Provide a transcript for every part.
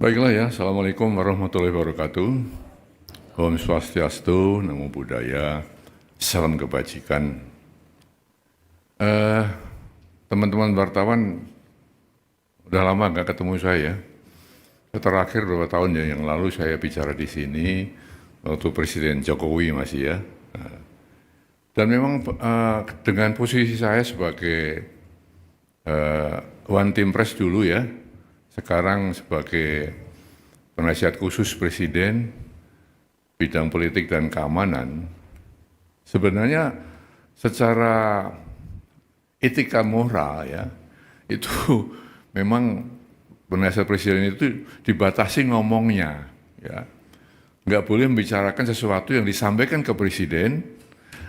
Baiklah ya, Assalamualaikum warahmatullahi wabarakatuh. Om Swastiastu, Namo Buddhaya, salam kebajikan. Eh, Teman-teman wartawan, udah lama nggak ketemu saya. Terakhir beberapa tahun ya yang lalu saya bicara di sini waktu Presiden Jokowi masih ya. Dan memang dengan posisi saya sebagai One Team Press dulu ya, sekarang sebagai penasihat khusus Presiden bidang politik dan keamanan, sebenarnya secara etika moral ya, itu memang penasihat Presiden itu dibatasi ngomongnya, ya, nggak boleh membicarakan sesuatu yang disampaikan ke Presiden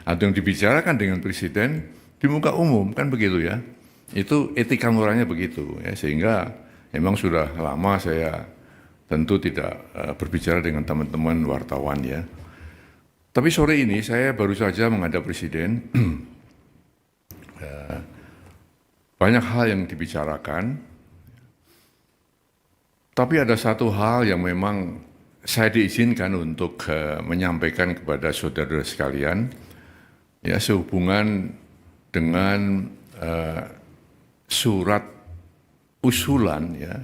atau yang dibicarakan dengan Presiden di muka umum, kan begitu ya. Itu etika moralnya begitu ya, sehingga memang sudah lama saya tentu tidak berbicara dengan teman-teman wartawan ya. Tapi sore ini saya baru saja menghadap Presiden. Banyak hal yang dibicarakan, tapi ada satu hal yang memang saya diizinkan untuk menyampaikan kepada saudara sekalian, ya, sehubungan dengan surat usulan ya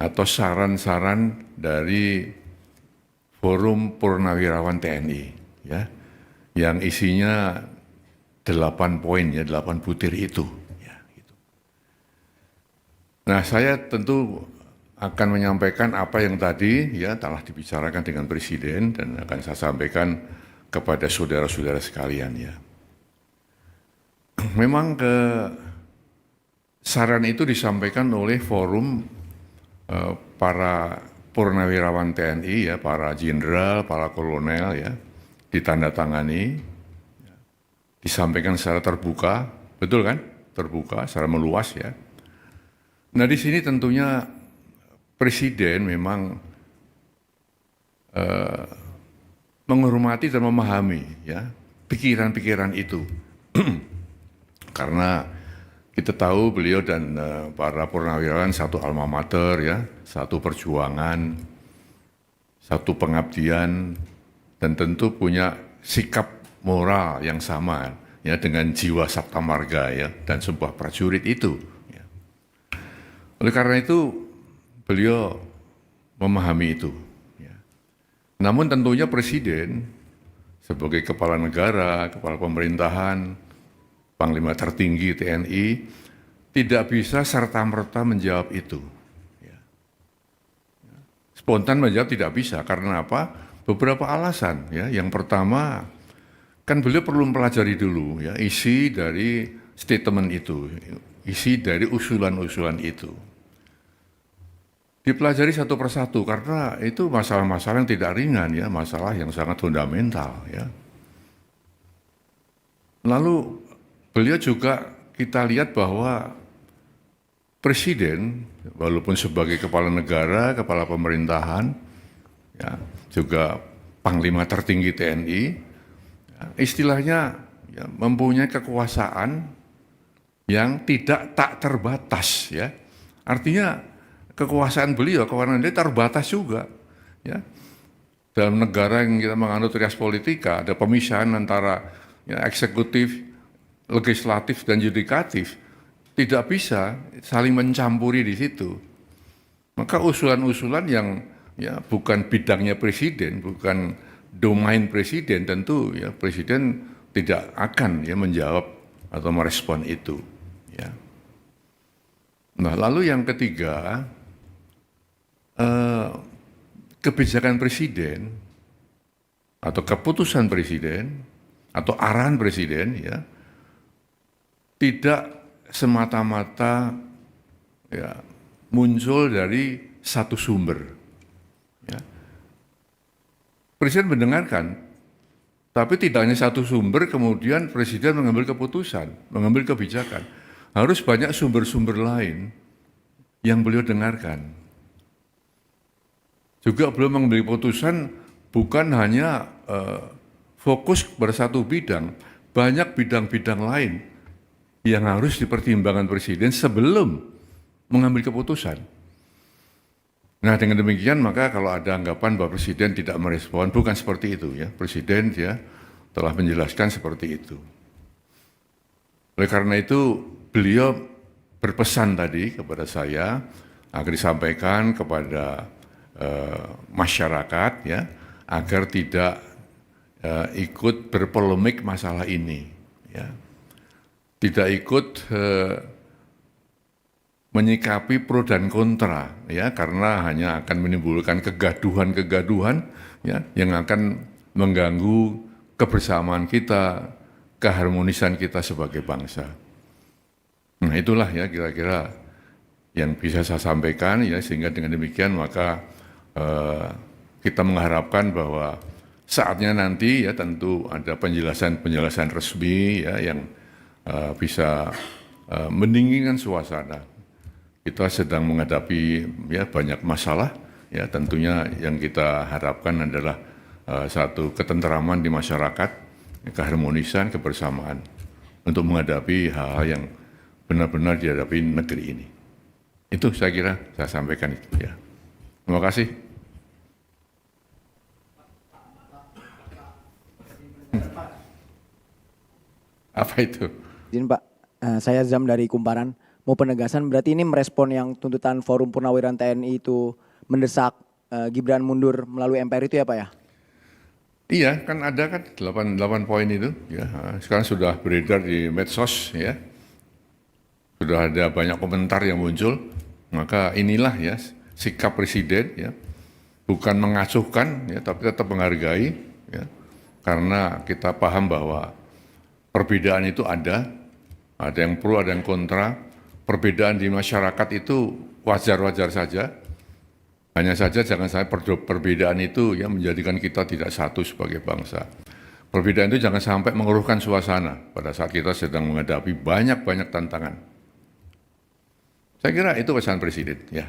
atau saran-saran dari Forum Purnawirawan TNI ya, yang isinya 8 poin ya, 8 butir itu ya, gitu. Nah, saya tentu akan menyampaikan apa yang tadi ya telah dibicarakan dengan Presiden dan akan saya sampaikan kepada saudara-saudara sekalian ya. Memang saran itu disampaikan oleh forum para purnawirawan TNI ya, para jenderal, para kolonel ya, ditandatangani, disampaikan secara terbuka, betul kan? Terbuka, secara meluas ya. Nah di sini tentunya Presiden memang menghormati dan memahami ya pikiran-pikiran itu. Karena kita tahu beliau dan para purnawirawan satu alma mater ya, satu perjuangan, satu pengabdian, dan tentu punya sikap moral yang sama ya dengan jiwa sabta marga ya dan sebuah prajurit itu. Ya. Oleh karena itu beliau memahami itu. Ya. Namun tentunya Presiden sebagai kepala negara, kepala pemerintahan, Panglima tertinggi TNI tidak bisa serta-merta menjawab itu. Ya. Spontan menjawab tidak bisa, karena apa? Beberapa alasan. Ya. Yang pertama, kan beliau perlu mempelajari dulu ya, isi dari statement itu, isi dari usulan-usulan itu. Dipelajari satu persatu, karena itu masalah-masalah yang tidak ringan, ya, masalah yang sangat fundamental. Ya. Lalu beliau juga kita lihat bahwa Presiden, walaupun sebagai kepala negara, kepala pemerintahan, ya, juga Panglima tertinggi TNI, ya, istilahnya ya, mempunyai kekuasaan yang tidak tak terbatas. Ya. Artinya kekuasaan beliau, kewenangan dia terbatas juga. Ya. Dalam negara yang kita menganut rias politika, ada pemisahan antara ya, eksekutif, legislatif dan yudikatif, tidak bisa saling mencampuri di situ. Maka usulan-usulan yang ya bukan bidangnya Presiden, bukan domain Presiden, tentu ya Presiden tidak akan ya menjawab atau merespon itu. Ya. Nah, lalu yang ketiga, kebijakan Presiden atau keputusan Presiden atau arahan Presiden ya tidak semata-mata ya, muncul dari satu sumber. Ya. Presiden mendengarkan, tapi tidak hanya satu sumber, kemudian Presiden mengambil keputusan, mengambil kebijakan. Harus banyak sumber-sumber lain yang beliau dengarkan. Juga beliau mengambil keputusan bukan hanya fokus pada satu bidang, banyak bidang-bidang lain yang harus dipertimbangkan Presiden sebelum mengambil keputusan. Nah, dengan demikian maka kalau ada anggapan bahwa Presiden tidak merespon, bukan seperti itu ya. Presiden dia telah menjelaskan seperti itu. Oleh karena itu beliau berpesan tadi kepada saya agar disampaikan kepada masyarakat ya agar tidak ikut berpolemik masalah ini, ya. Tidak ikut menyikapi pro dan kontra, ya, karena hanya akan menimbulkan kegaduhan-kegaduhan, ya, yang akan mengganggu kebersamaan kita, keharmonisan kita sebagai bangsa. Nah, itulah ya kira-kira yang bisa saya sampaikan, ya, sehingga dengan demikian maka kita mengharapkan bahwa saatnya nanti ya tentu ada penjelasan-penjelasan resmi ya yang bisa mendinginkan suasana. Kita sedang menghadapi ya banyak masalah ya, tentunya yang kita harapkan adalah satu ketentraman di masyarakat, keharmonisan, kebersamaan untuk menghadapi hal-hal yang benar-benar dihadapi negeri ini. Itu saya kira saya sampaikan itu ya. Terima kasih. Apa itu? Izin Pak, saya Zam dari Kumparan. Mau penegasan berarti ini merespon yang tuntutan Forum Purnawirawan TNI itu mendesak Gibran mundur melalui MPR itu ya Pak ya? Iya, kan ada kan 8 poin itu ya. Sekarang sudah beredar di medsos ya. Sudah ada banyak komentar yang muncul. Maka inilah ya sikap Presiden ya. Bukan mengacuhkan ya, tapi tetap menghargai ya. Karena kita paham bahwa perbedaan itu ada yang pro, ada yang kontra. Perbedaan di masyarakat itu wajar-wajar saja. Hanya saja jangan sampai perbedaan itu ya menjadikan kita tidak satu sebagai bangsa. Perbedaan itu jangan sampai mengeruhkan suasana pada saat kita sedang menghadapi banyak-banyak tantangan. Saya kira itu pesan Presiden ya.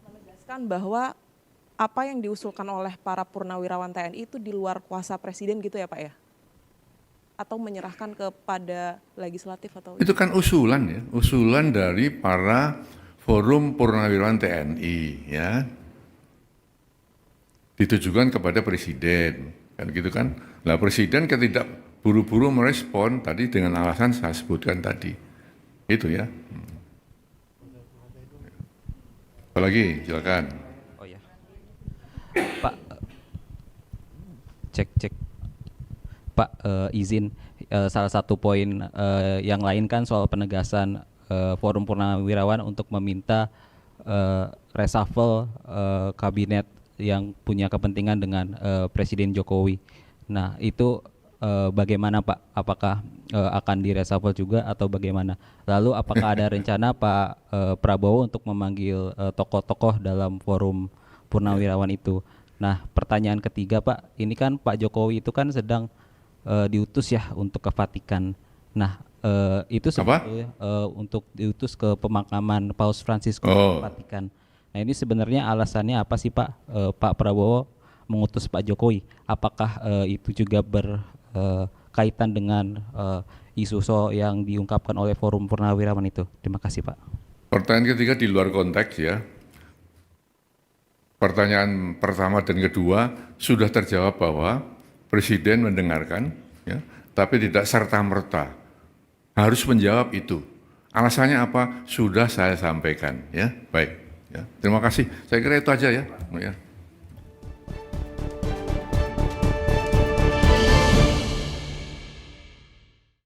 Menegaskan bahwa apa yang diusulkan oleh para purnawirawan TNI itu di luar kuasa Presiden gitu ya Pak ya? Atau menyerahkan kepada legislatif atau? Itu kan usulan ya, usulan dari para Forum Purnawirawan TNI ya. Ditujukan kepada Presiden, kan gitu kan. Nah Presiden tidak buru-buru merespon tadi dengan alasan saya sebutkan tadi. Itu ya. Apalagi, silakan. Oh ya, Pak, cek. Pak, izin salah satu poin yang lain kan soal penegasan Forum Purnawirawan untuk meminta reshuffle kabinet yang punya kepentingan dengan Presiden Jokowi. Nah, itu bagaimana Pak? Apakah akan direshuffle juga atau bagaimana? Lalu apakah ada rencana Pak Prabowo untuk memanggil tokoh-tokoh dalam Forum Purnawirawan itu? Nah, pertanyaan ketiga Pak, ini kan Pak Jokowi itu kan sedang diutus ya untuk ke Vatikan. Nah, itu sebetulnya untuk diutus ke pemakaman Paus Franciscus ke Vatikan. Nah, ini sebenarnya alasannya apa sih Pak? Pak Prabowo mengutus Pak Jokowi. Apakah itu juga berkaitan dengan isu yang diungkapkan oleh Forum Purnawirawan itu? Terima kasih Pak. Pertanyaan ketiga di luar konteks ya. Pertanyaan pertama dan kedua sudah terjawab bahwa Presiden mendengarkan, ya, tapi tidak serta-merta harus menjawab itu. Alasannya apa? Sudah saya sampaikan, ya. Baik, ya. Terima kasih. Saya kira itu aja ya.